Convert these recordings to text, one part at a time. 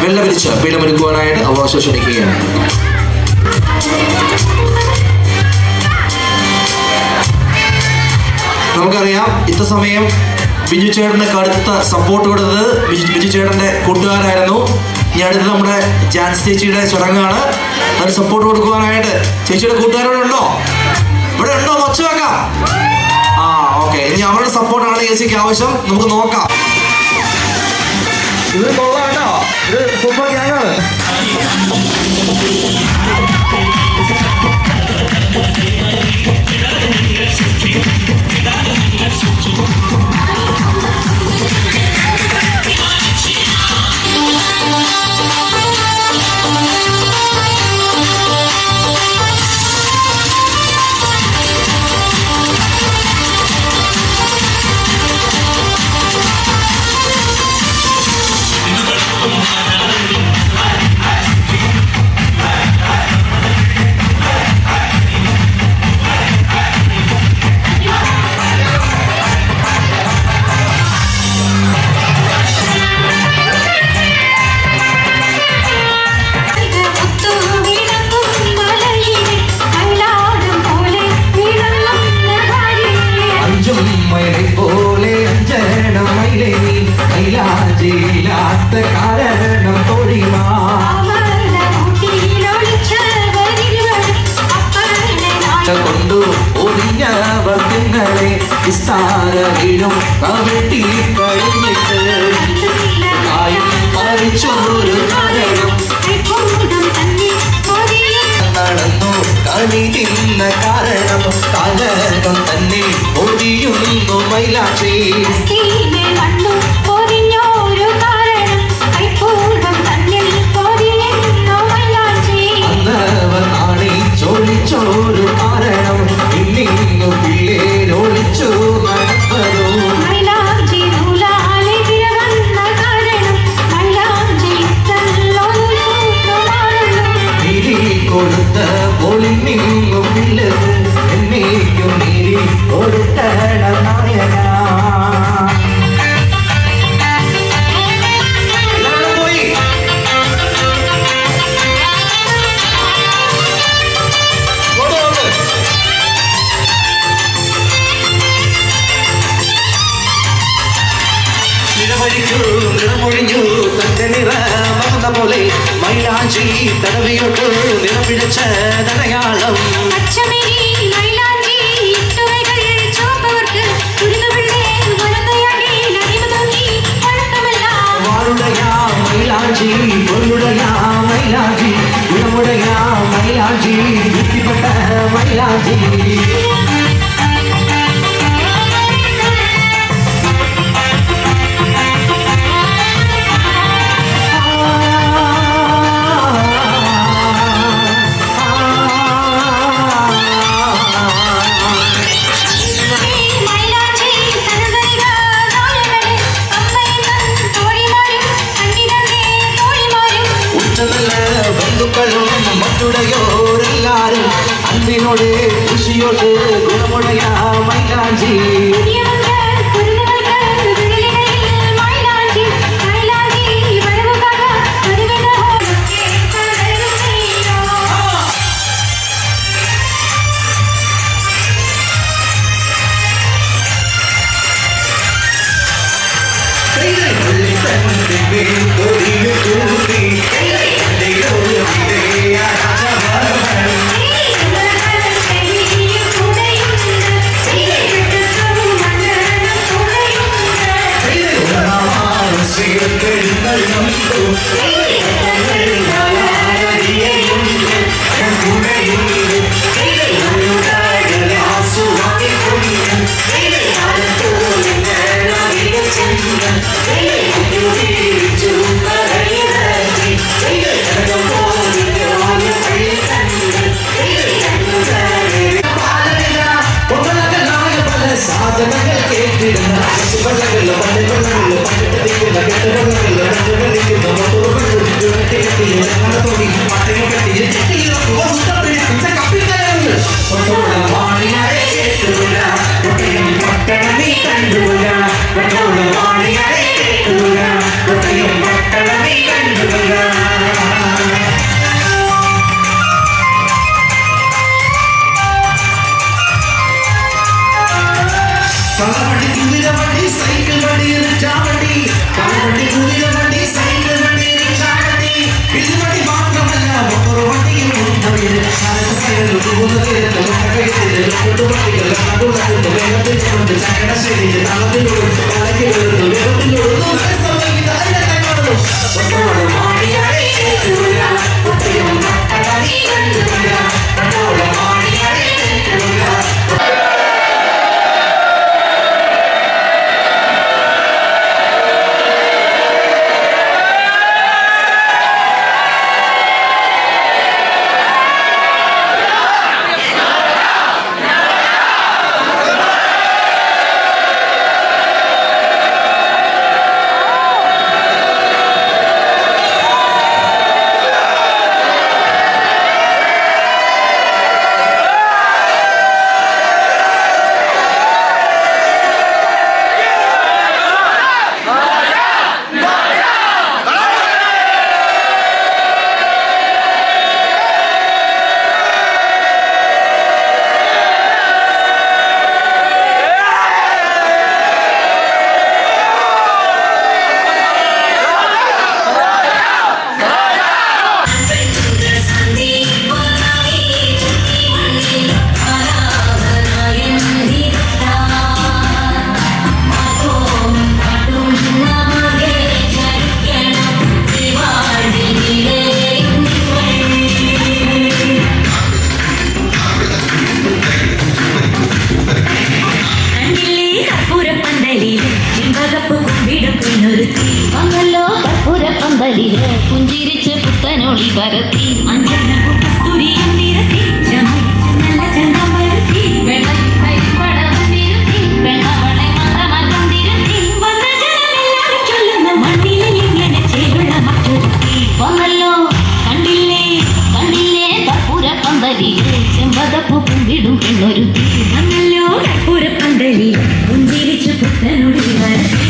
വെള്ള പിരിച്ച് പീഠമൊരുക്കുവാനായിട്ട് അവകാശം ക്ഷണിക്കുകയാണ്. നമുക്കറിയാം ഇത്ര സമയം ബിജു ചേട്ടന് കടുത്ത സപ്പോർട്ട് കൊടുത്തത് ബിജു ചേട്ടൻ്റെ കൂട്ടുകാരായിരുന്നു. ഇനി അടുത്ത് നമ്മുടെ ജാൻസ് ചേച്ചിയുടെ ചടങ്ങാണ്. അതിന് സപ്പോർട്ട് കൊടുക്കുവാനായിട്ട് ചേച്ചിയുടെ കൂട്ടുകാരോട് ഉണ്ടോ? ഇവിടെ ഉണ്ടോ? ഒച്ച വെക്കാം. ഓക്കെ, ഇനി അവരുടെ സപ്പോർട്ടാണ് ചേച്ചിക്ക് ആവശ്യം. നമുക്ക് നോക്കാം. ഇത് കൊള്ളാം കേട്ടോ, ഇത് സൂപ്പർ ഗ്യാങ്ങാണ്. കൊണ്ടു ഒഴിഞ്ഞവങ്ങളെ വിസ്താരയിലും കവിട്ടി കഴിഞ്ഞിട്ട് മരിച്ചൊരു കാരണം നടന്നു കളി തിന്ന കാരണം കലകം തന്നെ ഒഴിയുന്നു മൈലാക്ഷി. ചോരു കാരണം ഇന്നിങ്ങു പിള്ളേരൊളിച്ചു നടപ്പതോ കൊടുത്ത പൊളിഞ്ഞിങ്ങു പിള്ളത് എന്നേക്കും നീരി കൊടുത്ത നായക. നിറമൊഴിഞ്ഞു തന്റെ നിറമകുന്ന പോലെ മൈലാഞ്ചി തടവിയൊട്ടു നിറപിടിച്ച തടയാളം. വാളുടയാ മൈലാഞ്ചി പൊരുളുടയാ മൈലാഞ്ചി ഗുണമുടയാ മൈലാഞ്ചി വൃത്തിപ്പെട്ട മൈലാഞ്ചി. ബന്ധുക്കളും മറ്റുടയോരെല്ലാരും അൻപിനോട് കൃഷിയോട് ഗുണമുടയ മൈലാഞ്ചി. പുഞ്ചിരിച്ച് പുത്തനോളി പരത്തി അഞ്ജന കസ്തൂരിയും നിരത്തി നല്ല ചന്തം പരത്തി വെള്ളം പടം നിരത്തി വെള്ളവളെ മന്ത്രം തിരുത്തി വന്ന ജനമെല്ലാവരും ചൊല്ലുന്ന മണ്ണിലെ ഇങ്ങനെ ചേരുള്ള മറ്റൊരുത്തി വന്നല്ലോ കണ്ടില്ലേ കണ്ടില്ലേ കർപ്പൂര പന്തലിലെ ചെമ്പകപ്പൂ കുമ്പിടും പെണ്ണൊരുത്തി വന്നല്ലോ കർപ്പൂര പന്തലിൽ പുഞ്ചിരിച്ച് പുത്തനോളി പരത്തി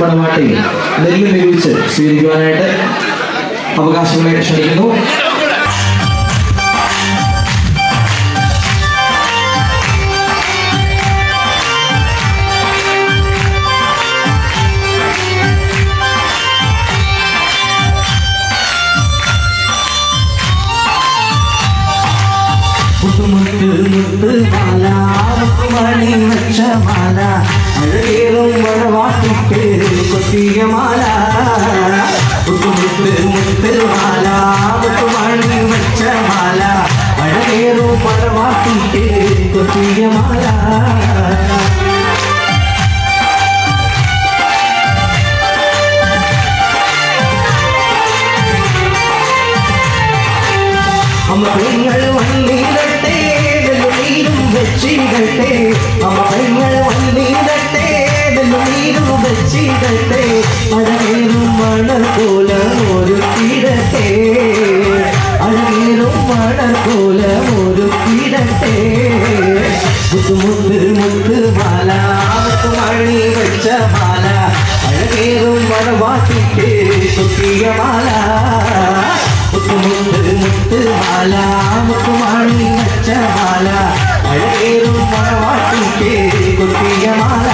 പണമാട്ടി നെല്ല് നിരൂപിച്ച് സ്വീകരിക്കുവാനായിട്ട് അവകാശങ്ങളെ ക്ഷണിക്കുന്നു. മണി വെച്ച മാല അഴകേറും വഴവാട്ടിട്ട് കൊത്തിയ മാല മുത്ത് മുത്ത് മാല മണി വെച്ച മാല അഴകേറും വഴവാട്ടിട്ട് കൊത്തിയ മാല അമ്മ പെങ്ങൾ വന്നിടട്ടെ നീരും വെച്ചിടട്ടെ അമ്മ പെങ്ങൾ വന്നിടട്ടെ നീരും വെച്ചിടട്ടെ അഴകേറും മണക്കോല ഒരുക്കിടട്ടെ അഴകേറും മണക്കോല ഒരുക്കിടട്ടെ മുത്ത് മുത്ത് മാല മുത്തുമണി വെച്ച മാല അഴകേറും മണവാട്ടിക്ക് കുത്തിയ മാല മുത്ത് മുത്ത് മുത്ത് മാല മുത്തുമണി വെച്ച മാല അഴകേറും മണവാട്ടിക്ക് കുത്തിയ മാല.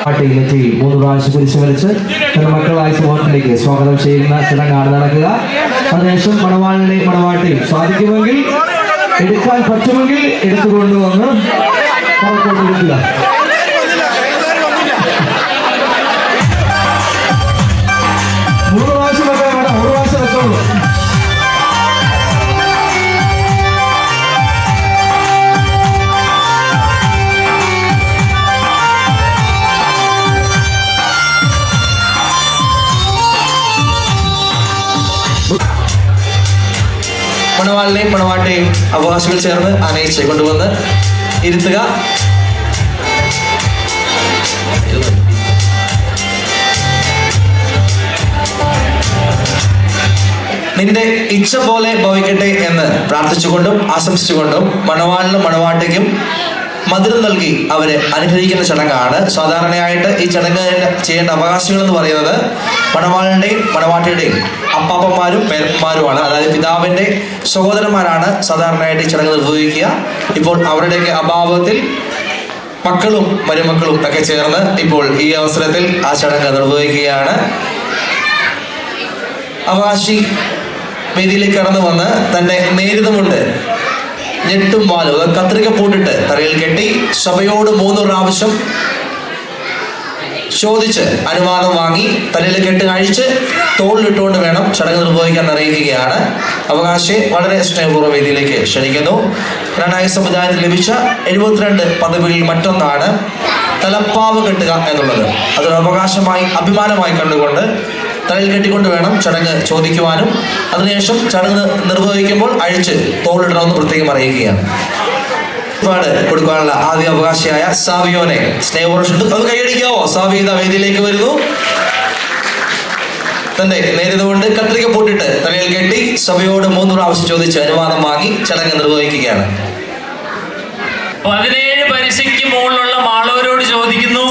പാട്ടയിലെത്തി 3 പ്രാവശ്യം കുരിശ് വലിച്ച് തന്റെ മക്കളായ സമൂഹത്തിലേക്ക് സ്വാഗതം ചെയ്യുന്ന ചടങ്ങാണ് നടക്കുക. അതിനുശേഷം മണവാളിനെ മണവാട്ടിയും സാധിക്കുമെങ്കിൽ എടുക്കാൻ പറ്റുമെങ്കിൽ എടുത്തുകൊണ്ടുവന്ന് പുറത്തോട്ടെടുക്കുക. 3 പ്രാവശ്യം വെക്കാൻ വേണ്ട, 1 പ്രാവശ്യം വെച്ചോളൂ. മണവാളിനെയും മണവാട്ടിയും അവകാശികൾ ചേർന്ന് ആനയിച്ച് കൊണ്ടുവന്ന് ഇരുത്തുക. നിന്റെ ഇച്ഛ പോലെ ഭവിക്കട്ടെ എന്ന് പ്രാർത്ഥിച്ചുകൊണ്ടും ആശംസിച്ചുകൊണ്ടും മണവാളിനും മണവാട്ടിക്കും മധുരം നൽകി അവരെ അനുഗ്രഹിക്കുന്ന ചടങ്ങാണ്. സാധാരണയായിട്ട് ഈ ചടങ്ങ് ചെയ്യേണ്ട അവകാശികൾ എന്ന് പറയുന്നത് മണവാളിൻ്റെയും മണവാട്ടിയുടെയും അപ്പാപ്പന്മാരും പേരന്മാരുമാണ്. അതായത് പിതാവിൻ്റെ സഹോദരന്മാരാണ് സാധാരണയായിട്ട് ഈ ചടങ്ങ് നിർവഹിക്കുക. ഇപ്പോൾ അവരുടെയൊക്കെ അഭാവത്തിൽ മക്കളും മരുമക്കളും ഒക്കെ ചേർന്ന് ഇപ്പോൾ ഈ അവസരത്തിൽ ആ ചടങ്ങ് നിർവഹിക്കുകയാണ്. അവകാശി വേദിയിലേക്ക് കടന്നു വന്ന് തൻ്റെ നേരിതുമുണ്ട് ഞെട്ടും വാലും കത്രിക പൂട്ടിട്ട് തറയിൽ കെട്ടി സഭയോട് 3 പ്രാവശ്യം ചോദിച്ച് അനുവാദം വാങ്ങി തലയിൽ കെട്ട് കഴിച്ച് തോളിലിട്ടുകൊണ്ട് വേണം ചടങ്ങ് നിർവഹിക്കാൻ അറിയിക്കുകയാണ്. അവകാശിയെ വളരെ സ്നേഹപൂർവ്വം വേദിയിലേക്ക് ക്ഷണിക്കുന്നു. രണായ സമുദായത്തിൽ ലഭിച്ച 72 പദവികളിൽ മറ്റൊന്നാണ് തലപ്പാവ് കെട്ടുക എന്നുള്ളത്. അതൊരു അവകാശമായി അഭിമാനമായി കണ്ടുകൊണ്ട് തലയിൽ കെട്ടിക്കൊണ്ട് വേണം ചടങ്ങ് ചോദിക്കുവാനും അതിനുശേഷം ചടങ്ങ് നിർവഹിക്കുമ്പോൾ അഴിച്ച് തോളിടണമെന്ന് പ്രത്യേകം അറിയിക്കുകയാണ്. ഒരുപാട് കൊടുക്കാനുള്ള ആദ്യ അവകാശിയായ സാവിയോനെ സ്നേഹപൂർവ്വം അത് കൈയടിക്കാവോ? സാവിത വേദിയിലേക്ക് വരുന്നു. തന്റെ നേരിതുകൊണ്ട് കത്രിക പൂട്ടിട്ട് തലയിൽ കെട്ടി സഭയോട് 3 പ്രാവശ്യം ചോദിച്ച് അനുവാദം വാങ്ങി ചടങ്ങ് നിർവഹിക്കുകയാണ്. 17 പരിശയ്ക്ക് മുകളിലുള്ള മാളവരോട് ചോദിക്കുന്നു,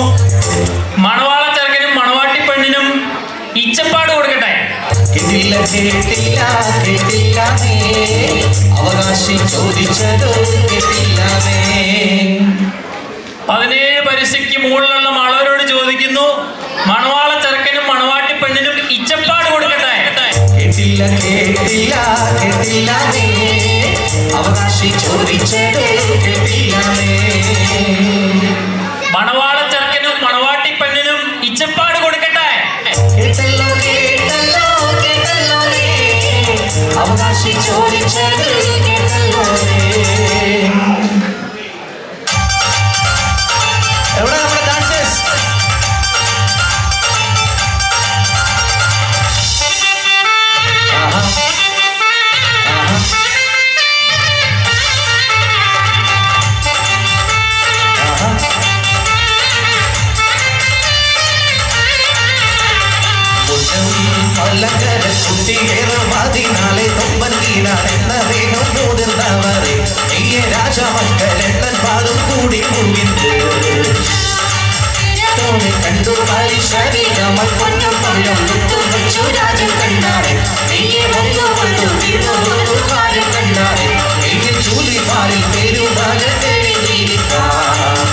മണവാള ചെറുക്കനും മണവാട്ടി പെണ്ണിനും ഇച്ചപ്പാട് കൊടുക്കട്ടെ. കേട്ടില്ല കേട്ടില്ല കേട്ടില്ല അവകാശി ചോദിച്ചത് കേട്ടില്ല. 17 പരിശയ്ക്ക് മുകളിലുള്ള മാളവരോട് ചോദിക്കുന്നു, മണവാള ചെറുക്കനും മണവാട്ടി പെണ്ണിനും ഇച്ചപ്പാട് കൊടുക്കട്ടെ. കേട്ടില്ല കേട്ടില്ല കേട്ടില്ല അവകാശി ചോദിച്ചത് കേട്ടില്ല. മണവാള ചെറുക്കനും മണവാട്ടി പെണ്ണിനും ഇച്ചപ്പാട് കൊടുക്കട്ടെ. കേട്ടല്ലോ കേട്ടല്ലോ കേട്ടല്ലോ അവകാശി ചോദിച്ചത് കേട്ടല്ലോ. എവിടെ നമ്മുടെ ഡാൻസേഴ്സ്? കുട്ടിയേറുമതിനാലെ തൊമ്പൻകീനാണെന്ന വേഗം മുതിർന്നവരെ നെയ്യ രാജമക്കൾ എണ്ണൻ പാടും കൂടി മുങ്ങിട്ട് കണ്ടു പരിശരീരമായി പൊന്നും പഴം വെച്ചു രാജൻ കണ്ടാരെ നെയ്യെ കാര്യം കണ്ടാരെ നെയ്യ ചൂലിമാരിൽ പെരുമാരെ തെളിഞ്ഞിരിക്കാം.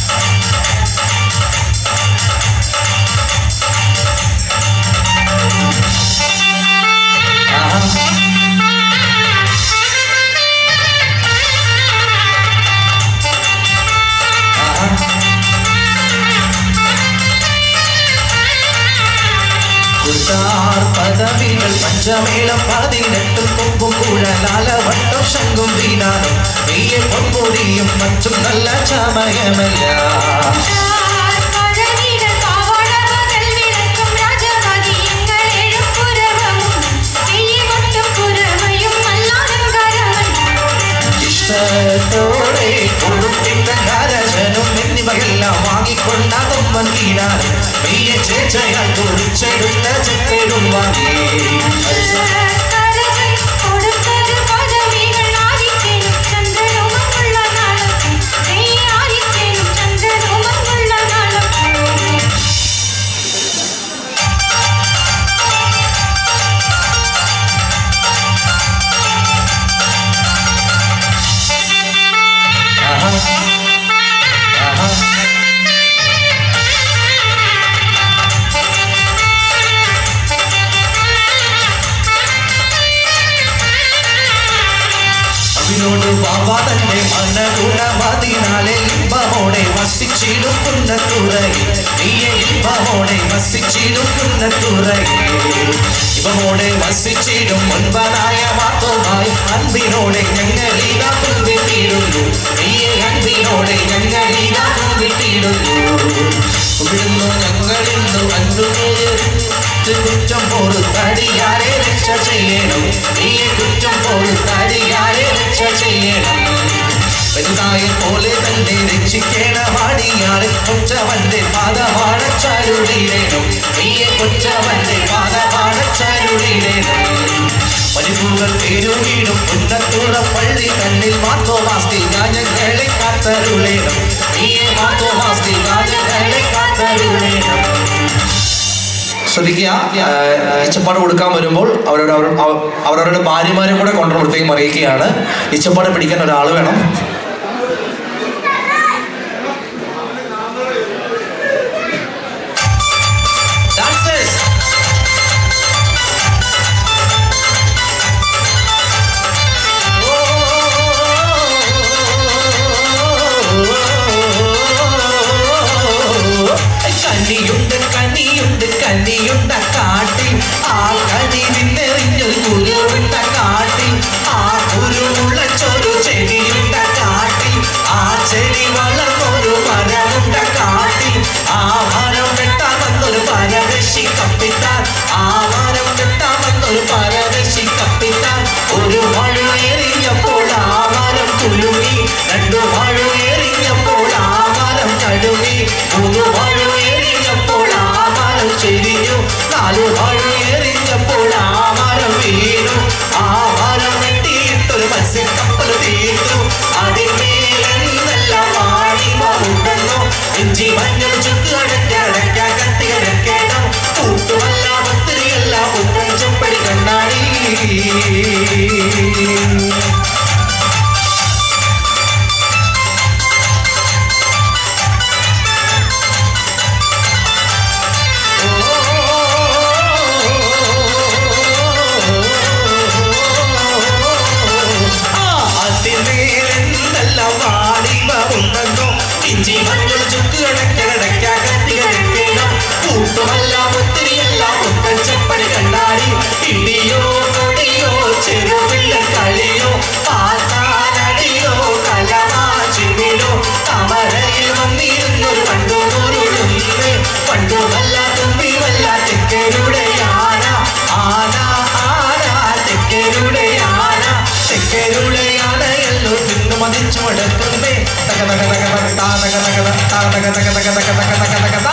17 പഞ്ചമേളം 18 കൊമ്പും കുഴലാലവട്ടം ശംഖും വീണാടും നെയ്യെ പൊൻപൊടിയും മറ്റും നല്ല ചമയമല്ല. ഇഷ്ടത്തോടെ കൊടുത്തിട്ട് കരജനും എന്നിവയെല്ലാം വാങ്ങിക്കൊണ്ടതുമ്മൻ വീണാട് നെയ്യെ ചേച്ചയാൽ കുറിച്ചെടുത്ത ചെപ്പേടും വാങ്ങി. ബാബാ തന്റെ മനഗുണമതിനാലെ ഇമ്പമോടെ വസിച്ചിടും കുന്നത്തുറയിൽ നീയെ ഇമ്പമോടെ വസിച്ചിടും കുന്നത്തുറയിൽ ഇമ്പമോടെ വസിച്ചിടും മുൻപനായ മാത്തോമായി അൻപിനോടെ ഞങ്ങളീതാ തുമ്പിട്ടിടുന്നു നീയെ അൻപിനോടെ ഞങ്ങളീതാ തുമ്പിട്ടിടുന്നു. ഇവിടുന്നു ഞങ്ങളിന്നു അന്നുമേറി കുറ്റം പൊറുത്തടിയാരെ രക്ഷ ചെയ്യണം നീയെ കുറ്റം പൊറുത്തടിയാരെ രക്ഷ ചെയ്യണം. വലുതായ പോലെ തന്നെ രക്ഷിക്കേണ പാടിയാറ് കൊച്ചവന്റെ പാദപാടച്ചാരുടീരേണം നീയെ കൊച്ചവന്റെ പാദപാടച്ചാരുടീരേണം. പരിപൂകൾ പേരുകീടും കുന്നത്തുറ പള്ളി കണ്ണിൽ മാത്തോമാസ്തി ഞങ്ങളെ കാത്തരുളേണം നീയെ മാത്തോമാസ്തി ഞങ്ങളെ കാത്തരുളേണം. ശ്രദ്ധിക്കുക, ഇച്ചപ്പാട് കൊടുക്കാൻ വരുമ്പോൾ അവരവരുടെ ഭാര്യമാരെ കൂടെ കൊണ്ടുവന്ന് പ്രത്യേകം അറിയിക്കുകയാണ്. ഇച്ചപ്പാട് പിടിക്കാൻ ഒരാൾ വേണം. കനിയുണ്ട കാട്ടിൽ ആ കനി നിന്നെറിഞ്ഞൊരു കുരുണ്ട കാട്ടിൽ ആ കുരുമുള്ള ചൊരു ചെടിയുണ്ട കാട്ടിൽ ആ ചെടി വളർന്നൊരു മരമുണ്ട കാട്ടിൽ ആ മരം വെട്ടാമെന്നൊരു പരദശി കപ്പിത്താൻ ആ മരം വെട്ടാമെന്നൊരു പരദശി കപ്പിത്താൻ. ഒരു മഴ എറിഞ്ഞപ്പോൾ ആ മരം കുലുങ്ങി, 2 മഴ എറിഞ്ഞപ്പോൾ ആ മരം നടുങ്ങി, 3 മഴ എറിഞ്ഞപ്പോൾ ആ മരം ചെരിഞ്ഞു, 4 മഴ എറിഞ്ഞപ്പോൾ ആ മരം വീണു. ആ മരം വെട്ടിയിട്ടൊരു മത്സ്യക്കപ്പൽ തീർത്തു, അതിന്മേലെന്നെല്ലാം മാണിമമുണ്ടെന്നോ ഇഞ്ചി മഞ്ഞൾ ചുക്ക് അടയ്ക്ക കത്തി അടയ്ക്കണം കൂട്ടുമല്ല ഒത്തിരിയല്ല ഉപ്പൻ ചെപ്പടി കണ്ണാടി. ഇഞ്ചി മഞ്ഞൾ ചുക്ക് അടയ്ക്ക കത്തി അടയ്ക്കണം കൂട്ടുമല്ല ഒത്തിരിയല്ല ഉപ്പൻ ചെപ്പടി കണ്ണാടി. ഇടിയോ കൊടിയോ ചെറുപിള്ള കളിയോ പാത്താനടിയോ കലമാച്ചിമിലോ കമരയിൽ വന്നിരുന്നൊരു പണ്ടുപോരുളുന്നേ പണ്ടുമല്ല തുമ്പിവല്ല തെക്കരുടെ ആന ആന ആന തെക്കരുടെ ആന തെക്കരുടെ ആനയല്ലോ തിന്നു മതിച്ചു മടക്കുന്നേ തക തക തക തക തക തക തക തക തക തക തക തക തക തക.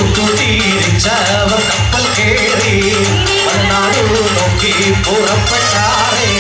ഒത്തുതീരിച്ചവർ കപ്പൽ കേറി പലനാടു നോക്കി പുറപ്പെട്ടാറേ.